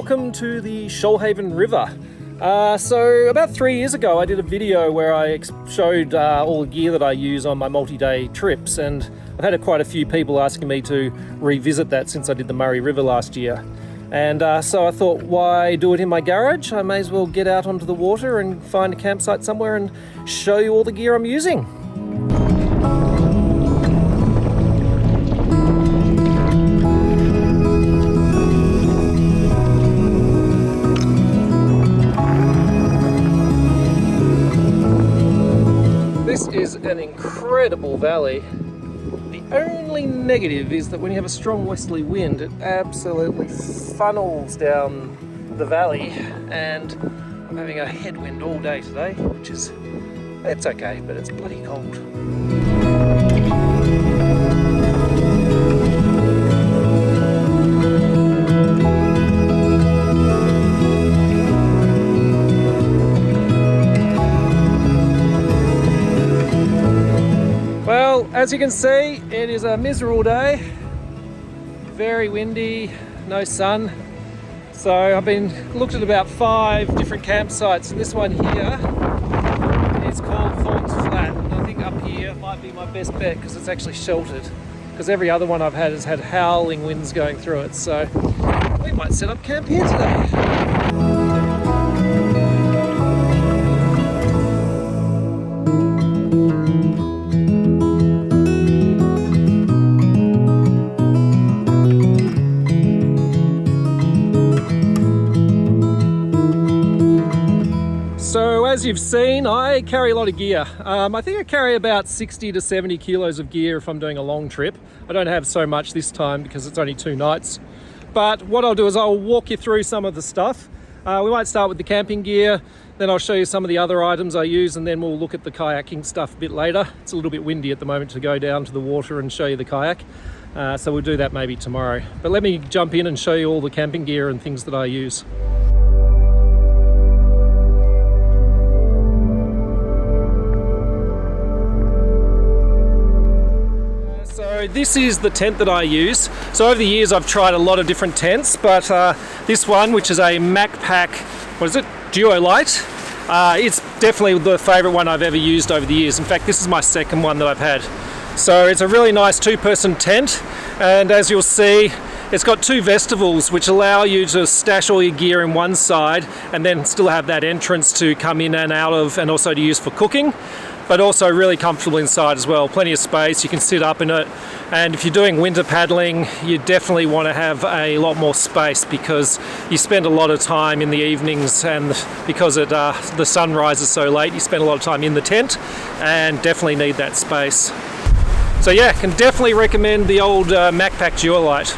welcome to the Shoalhaven River. So about 3 years ago I did a video where I showed all the gear that I use on my multi-day trips, and I've had quite a few people asking me to revisit that since I did the Murray River last year. And so I thought, why do it in my garage? I may as well get out onto the water and find a campsite somewhere and show you all the gear I'm using. This is an incredible valley. The only negative is that when you have a strong westerly wind, it absolutely funnels down the valley, and I'm having a headwind all day today, which is, it's okay, but it's bloody cold. Well, as you can see, it is a miserable day, very windy, no sun. So I've looked at about 5 different campsites, and this one here is called Thorns Flat, and I think up here might be my best bet because it's actually sheltered, because every other one I've had has had howling winds going through it. So we might set up camp here today. So as you've seen, I carry a lot of gear. I think I carry about 60 to 70 kilos of gear if I'm doing a long trip. I don't have so much this time because it's only 2 nights. But what I'll do is I'll walk you through some of the stuff. We might start with the camping gear, then I'll show you some of the other items I use, and then we'll look at the kayaking stuff a bit later. It's a little bit windy at the moment to go down to the water and show you the kayak. So we'll do that maybe tomorrow. But let me jump in and show you all the camping gear and things that I use. This is the tent that I use. So over the years I've tried a lot of different tents, but this one, which is a MacPack, Duolite, it's definitely the favourite one I've ever used over the years. In fact, this is my second one that I've had. So it's a really nice 2-person tent, and as you'll see, it's got 2 vestibules which allow you to stash all your gear in one side and then still have that entrance to come in and out of, and also to use for cooking. But also really comfortable inside as well. Plenty of space, you can sit up in it. And if you're doing winter paddling, you definitely want to have a lot more space because you spend a lot of time in the evenings, and because the sun rises so late, you spend a lot of time in the tent and definitely need that space. So yeah, can definitely recommend the old MacPack Duolite.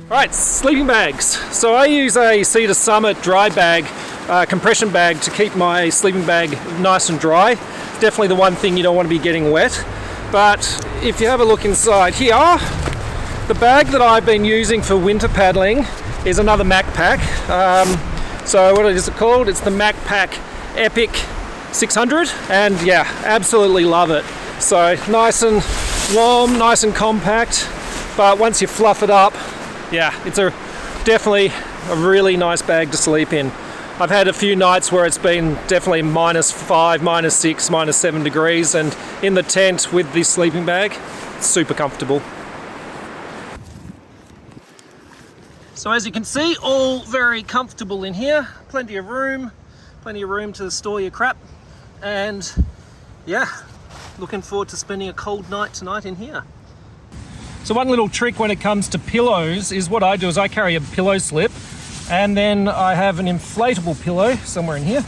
Right, sleeping bags. So I use a Cedar Summit dry bag, compression bag, to keep my sleeping bag nice and dry. It's definitely the one thing you don't want to be getting wet. But if you have a look inside here, the bag that I've been using for winter paddling is another MacPack. So what is it called? It's the MacPack Epic 600, and yeah, absolutely love it. So nice and warm, nice and compact, but once you fluff it up, yeah, it's definitely a really nice bag to sleep in. I've had a few nights where it's been definitely -5, -6, -7 degrees, and in the tent with this sleeping bag, it's super comfortable. So as you can see, all very comfortable in here. Plenty of room to store your crap, and yeah, looking forward to spending a cold night tonight in here. So one little trick when it comes to pillows is what I do is I carry a pillow slip, and then I have an inflatable pillow somewhere in here.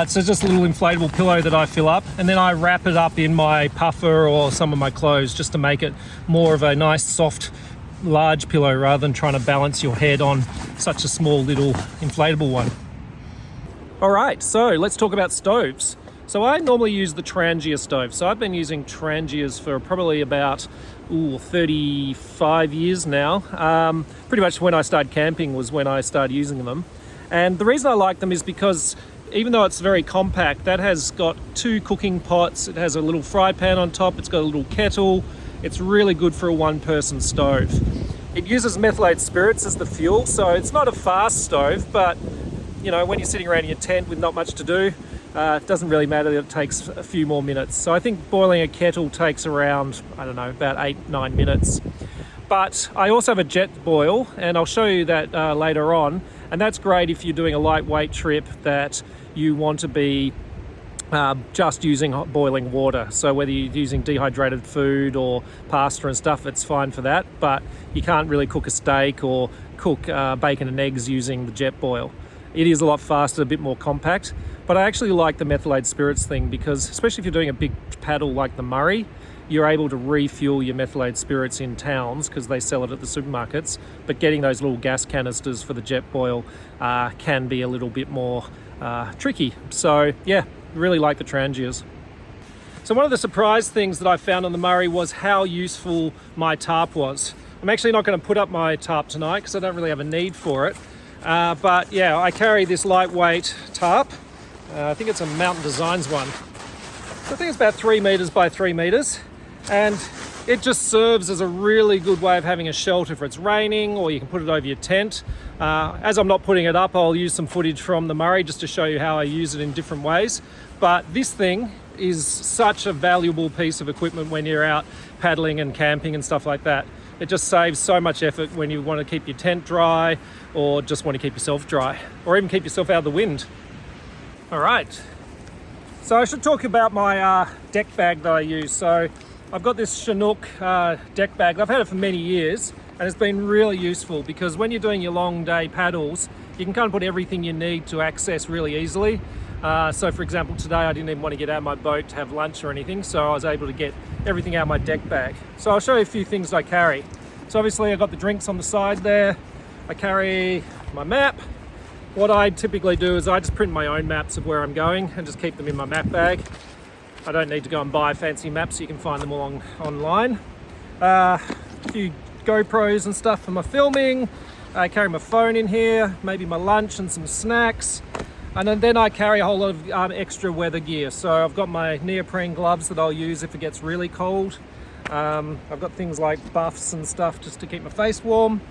So just a little inflatable pillow that I fill up, and then I wrap it up in my puffer or some of my clothes just to make it more of a nice soft large pillow rather than trying to balance your head on such a small little inflatable one. Alright, so let's talk about stoves. So I normally use the Trangia stove. So I've been using Trangias for probably about 35 years now. Pretty much when I started camping was when I started using them. And the reason I like them is because even though it's very compact, that has got 2 cooking pots, it has a little fry pan on top, it's got a little kettle. It's really good for a 1-person stove. It uses methylated spirits as the fuel, so it's not a fast stove, but you know, when you're sitting around in your tent with not much to do, it doesn't really matter that it takes a few more minutes. So I think boiling a kettle takes around, I don't know, about 8-9 minutes. But I also have a jet boil, and I'll show you that later on. And that's great if you're doing a lightweight trip that you want to be just using boiling water. So whether you're using dehydrated food or pasta and stuff, it's fine for that. But you can't really cook a steak or cook bacon and eggs using the jet boil. It is a lot faster, a bit more compact. But I actually like the methylated spirits thing because, especially if you're doing a big paddle like the Murray, you're able to refuel your methylated spirits in towns because they sell it at the supermarkets. But getting those little gas canisters for the jet boil can be a little bit more tricky. So yeah, really like the Trangias. So one of the surprise things that I found on the Murray was how useful my tarp was. I'm actually not going to put up my tarp tonight because I don't really have a need for it. But yeah, I carry this lightweight tarp. I think it's a Mountain Designs one. So I think it's about 3 meters by 3 meters. And it just serves as a really good way of having a shelter if it's raining, or you can put it over your tent. As I'm not putting it up, I'll use some footage from the Murray just to show you how I use it in different ways. But this thing is such a valuable piece of equipment when you're out paddling and camping and stuff like that. It just saves so much effort when you want to keep your tent dry, or just want to keep yourself dry, or even keep yourself out of the wind. All right, so I should talk about my deck bag that I use. So I've got this Chinook deck bag. I've had it for many years, and it's been really useful because when you're doing your long day paddles, you can kind of put everything you need to access really easily. So for example, today I didn't even want to get out of my boat to have lunch or anything, so I was able to get everything out of my deck bag. So I'll show you a few things I carry. So obviously I've got the drinks on the side there. I carry my map. What I typically do is I just print my own maps of where I'm going and just keep them in my map bag. I don't need to go and buy fancy maps, you can find them all online. A few GoPros and stuff for my filming. I carry my phone in here, maybe my lunch and some snacks. And then I carry a whole lot of extra weather gear. So I've got my neoprene gloves that I'll use if it gets really cold. I've got things like buffs and stuff just to keep my face warm.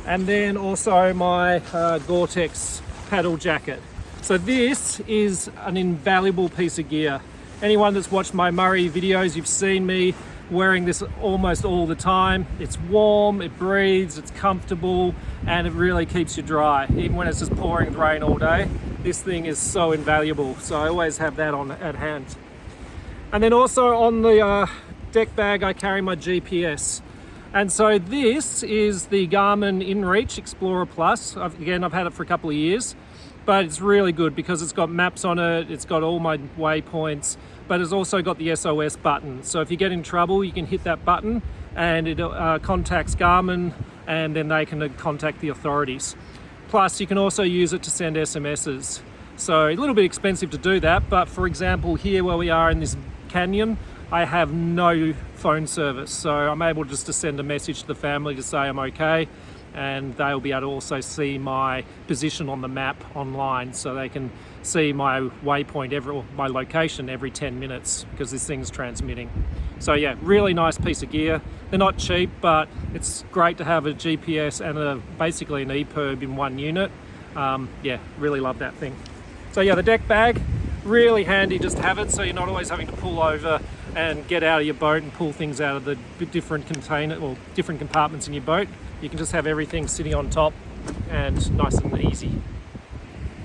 And then also my Gore-Tex paddle jacket. So this is an invaluable piece of gear. Anyone that's watched my Murray videos, you've seen me wearing this almost all the time. It's warm, it breathes, it's comfortable, and it really keeps you dry. Even when it's just pouring rain all day, this thing is so invaluable. So I always have that on at hand. And then also on the deck bag, I carry my GPS. And so this is the Garmin InReach Explorer Plus. Again, I've had it for a couple of years, but it's really good because it's got maps on it, it's got all my waypoints, but it's also got the SOS button. So if you get in trouble, you can hit that button and it contacts Garmin, and then they can contact the authorities. Plus, you can also use it to send SMSs. So a little bit expensive to do that, but for example, here where we are in this canyon, I have no phone service, so I'm able just to send a message to the family to say I'm okay, and they'll be able to also see my position on the map online, so they can see my waypoint or my location every 10 minutes because this thing's transmitting. So yeah, really nice piece of gear. They're not cheap, but it's great to have a GPS and basically an EPIRB in one unit. Yeah, really love that thing. So yeah, the deck bag, really handy just to have it, so you're not always having to pull over and get out of your boat and pull things out of the different container or different compartments in your boat. You can just have everything sitting on top and nice and easy.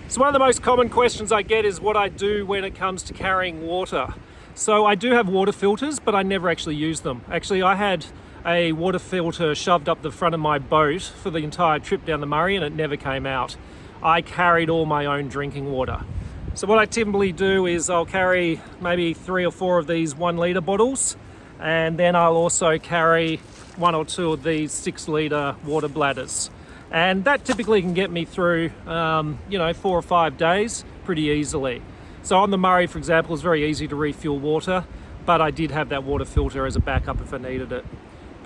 So one of the most common questions I get is what I do when it comes to carrying water. So I do have water filters, but I never actually use them. Actually, I had a water filter shoved up the front of my boat for the entire trip down the Murray, and it never came out. I carried all my own drinking water. So what I typically do is I'll carry maybe 3 or 4 of these 1 litre bottles, and then I'll also carry 1 or 2 of these 6 litre water bladders. And that typically can get me through, 4 or 5 days pretty easily. So on the Murray, for example, it's very easy to refuel water, but I did have that water filter as a backup if I needed it.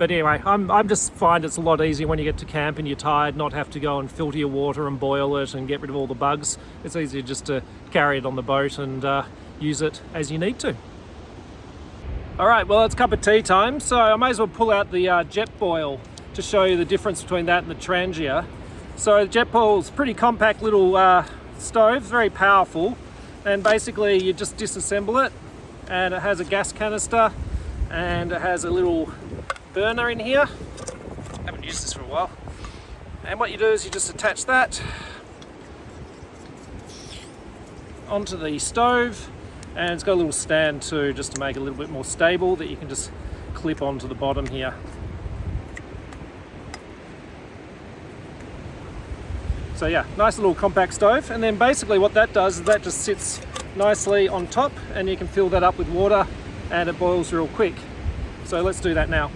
But anyway, I'm just find it's a lot easier when you get to camp and you're tired, not have to go and filter your water and boil it and get rid of all the bugs. It's easier just to carry it on the boat and use it as you need to. All right, well, it's cup of tea time, so I may as well pull out the Jetboil to show you the difference between that and the Trangia. So the Jetboil's pretty compact little stove, very powerful, and basically you just disassemble it, and it has a gas canister and it has a little burner in here. Haven't used this for a while. And what you do is you just attach that onto the stove, and it's got a little stand too, just to make it a little bit more stable, that you can just clip onto the bottom here. So yeah, nice little compact stove. And then basically what that does is that just sits nicely on top, and you can fill that up with water and it boils real quick. So let's do that now.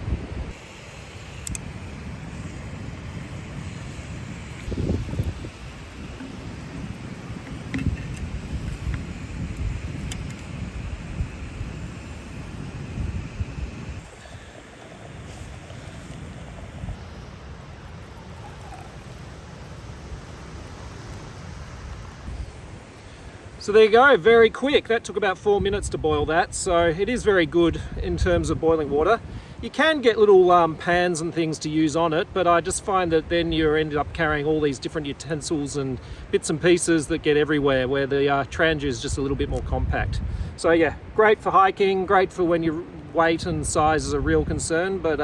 So there you go, very quick. That took about 4 minutes to boil that, so it is very good in terms of boiling water. You can get little pans and things to use on it, but I just find that then you end up carrying all these different utensils and bits and pieces that get everywhere, where the Trangia is just a little bit more compact. So yeah, great for hiking, great for when your weight and size is a real concern, but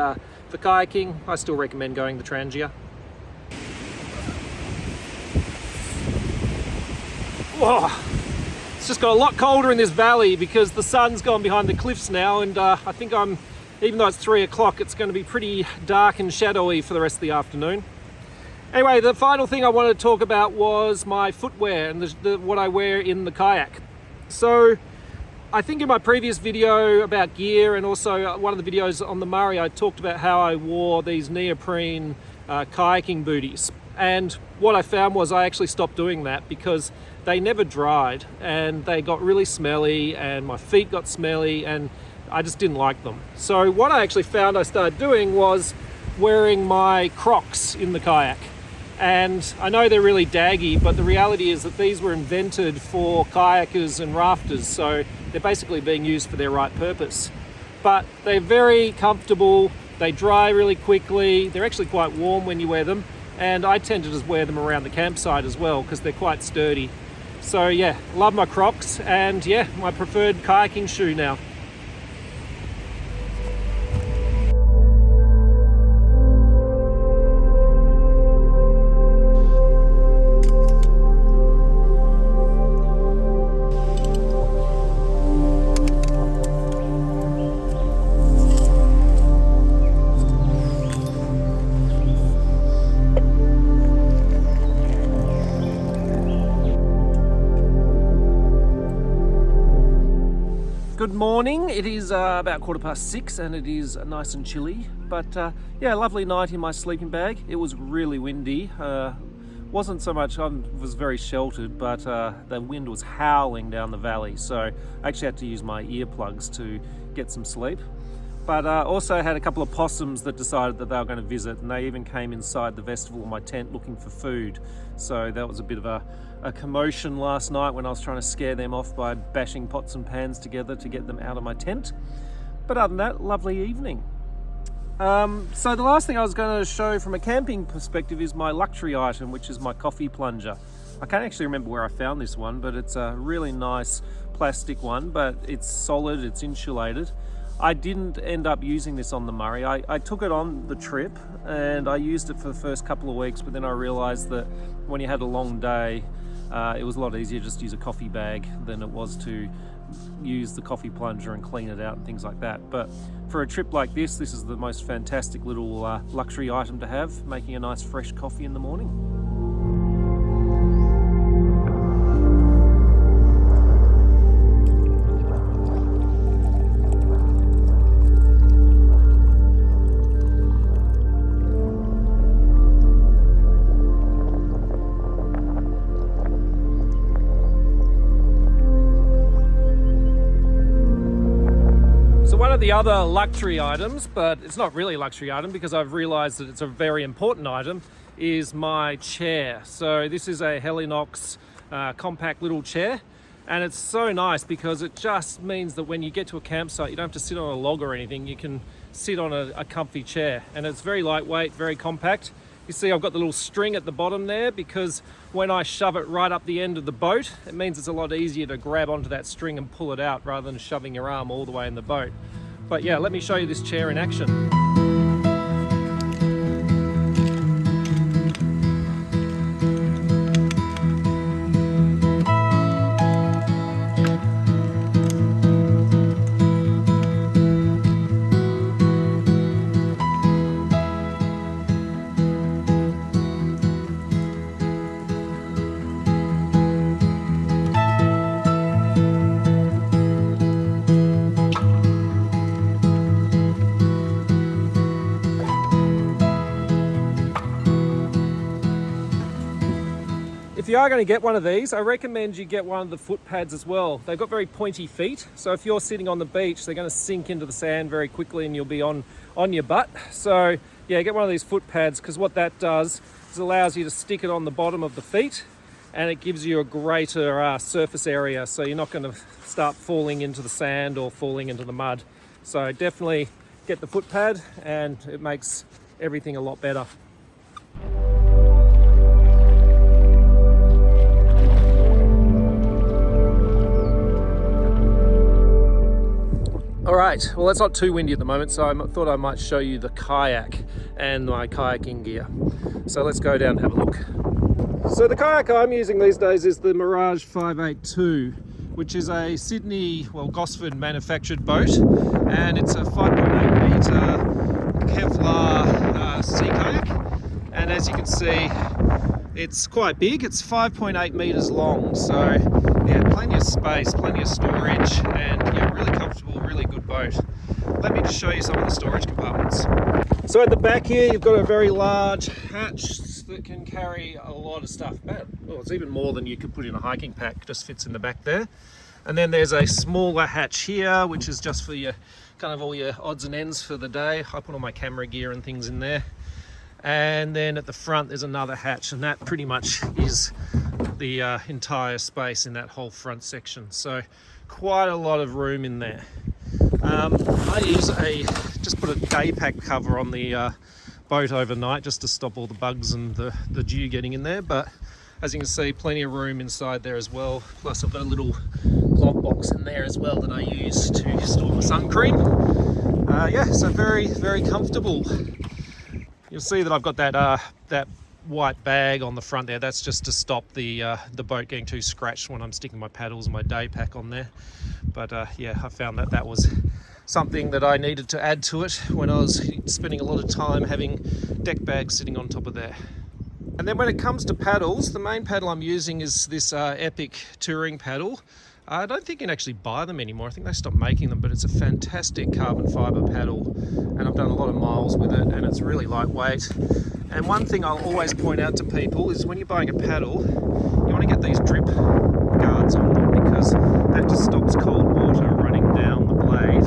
for kayaking, I still recommend going the Trangia. Whoa. It's just got a lot colder in this valley because the sun's gone behind the cliffs now, and I think even though it's 3 o'clock, it's going to be pretty dark and shadowy for the rest of the afternoon. Anyway, the final thing I wanted to talk about was my footwear and what I wear in the kayak. So I think in my previous video about gear, and also one of the videos on the Murray, I talked about how I wore these neoprene kayaking booties. And what I found was I actually stopped doing that because they never dried and they got really smelly, and my feet got smelly, and I just didn't like them. So what I actually found I started doing was wearing my Crocs in the kayak. And I know they're really daggy, but the reality is that these were invented for kayakers and rafters, so they're basically being used for their right purpose. But they're very comfortable, they dry really quickly, they're actually quite warm when you wear them, and I tend to just wear them around the campsite as well because they're quite sturdy. So yeah, love my Crocs, and yeah, my preferred kayaking shoe now. Good morning, it is about 6:15 and it is nice and chilly, but yeah, lovely night in my sleeping bag. It was really windy, wasn't so much, I was very sheltered, but the wind was howling down the valley, so I actually had to use my earplugs to get some sleep. But also had a couple of possums that decided that they were going to visit, and they even came inside the vestibule of my tent looking for food. So that was a bit of a commotion last night when I was trying to scare them off by bashing pots and pans together to get them out of my tent. But other than that, lovely evening. So the last thing I was going to show from a camping perspective is my luxury item, which is my coffee plunger. I can't actually remember where I found this one, but it's a really nice plastic one, but it's solid, it's insulated. I didn't end up using this on the Murray. I took it on the trip and I used it for the first couple of weeks, but then I realized that when you had a long day, it was a lot easier just to use a coffee bag than it was to use the coffee plunger and clean it out and things like that. But for a trip like this is the most fantastic little luxury item to have, making a nice fresh coffee in the morning. the other luxury items, but it's not really a luxury item because I've realized that it's a very important item, is my chair. So this is a Helinox compact little chair, and it's so nice because it just means that when you get to a campsite, you don't have to sit on a log or anything. You can sit on a comfy chair, and it's very lightweight, very compact. You see I've got the little string at the bottom there because when I shove it right up the end of the boat, it means it's a lot easier to grab onto that string and pull it out rather than shoving your arm all the way in the boat. But yeah, let me show you this chair in action. If you are going to get one of these, I recommend you get one of the foot pads as well. They've got very pointy feet, so if you're sitting on the beach, they're going to sink into the sand very quickly and you'll be on your butt. So yeah, get one of these foot pads, because what that does is allows you to stick it on the bottom of the feet, and it gives you a greater surface area, so you're not going to start falling into the sand or falling into the mud. So definitely get the foot pad, and it makes everything a lot better. All right, well, it's not too windy at the moment, so I thought I might show you the kayak and my kayaking gear. So let's go down and have a look. So the kayak I'm using these days is the Mirage 582, which is a Sydney, well, Gosford manufactured boat, and it's a 5.8 metre Kevlar sea kayak. And as you can see, it's quite big. It's 5.8 metres long, so yeah, plenty of space, plenty of storage, and yeah, really comfortable, really good boat. Let me just show you some of the storage compartments. So at the back here, you've got a very large hatch that can carry a lot of stuff. Well, it's even more than you could put in a hiking pack, just fits in the back there. And then there's a smaller hatch here, which is just for your kind of all your odds and ends for the day. I put all my camera gear and things in there. And then at the front there's another hatch, and that pretty much is the entire space in that whole front section. So quite a lot of room in there. I just put a day pack cover on the boat overnight just to stop all the bugs and the dew getting in there. But as you can see, plenty of room inside there as well. Plus I've got a little glove box in there as well that I use to store my sun cream. Yeah, so very, very comfortable. You'll see that I've got that white bag on the front there. That's just to stop the boat getting too scratched when I'm sticking my paddles and my day pack on there. But yeah, I found that was something that I needed to add to it when I was spending a lot of time having deck bags sitting on top of there. And then when it comes to paddles, the main paddle I'm using is this Epic touring paddle. I don't think you can actually buy them anymore. I think they stopped making them, but it's a fantastic carbon fiber paddle, and I've done a lot of miles with it, and it's really lightweight. And one thing I'll always point out to people is when you're buying a paddle, you want to get these drip guards on them, because that just stops cold water running down the blade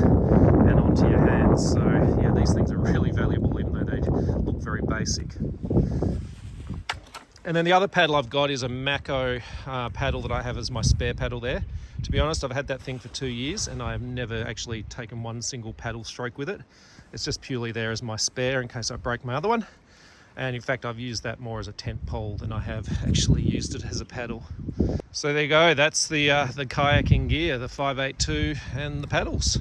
and onto your hands. So yeah, these things are really valuable, even though they look very basic. And then the other paddle I've got is a Mako paddle that I have as my spare paddle there. To be honest, I've had that thing for 2 years and I have never actually taken one single paddle stroke with it. It's just purely there as my spare in case I break my other one. And in fact, I've used that more as a tent pole than I have actually used it as a paddle. So there you go, that's the kayaking gear, the 582 and the paddles.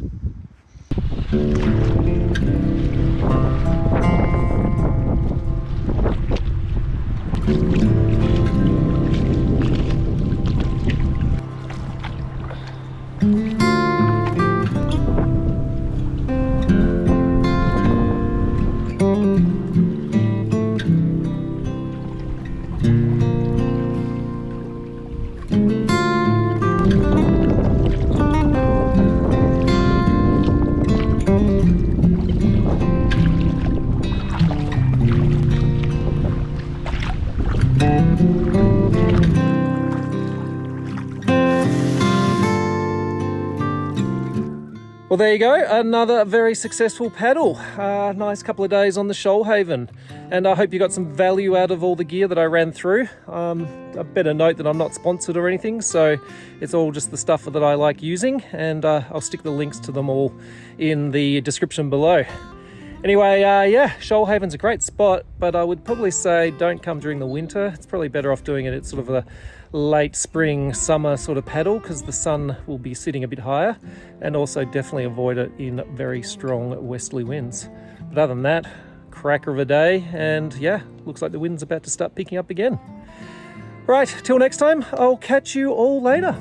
Well, there you go, another very successful paddle. Nice couple of days on the Shoalhaven, and I hope you got some value out of all the gear that I ran through. I better note that I'm not sponsored or anything, so it's all just the stuff that I like using, and I'll stick the links to them all in the description below. Anyway, yeah, Shoalhaven's a great spot, but I would probably say don't come during the winter. It's probably better off doing it at sort of a late spring, summer sort of paddle, because the sun will be sitting a bit higher, and also definitely avoid it in very strong westerly winds. But other than that, cracker of a day, and yeah, looks like the wind's about to start picking up again. Right, till next time, I'll catch you all later.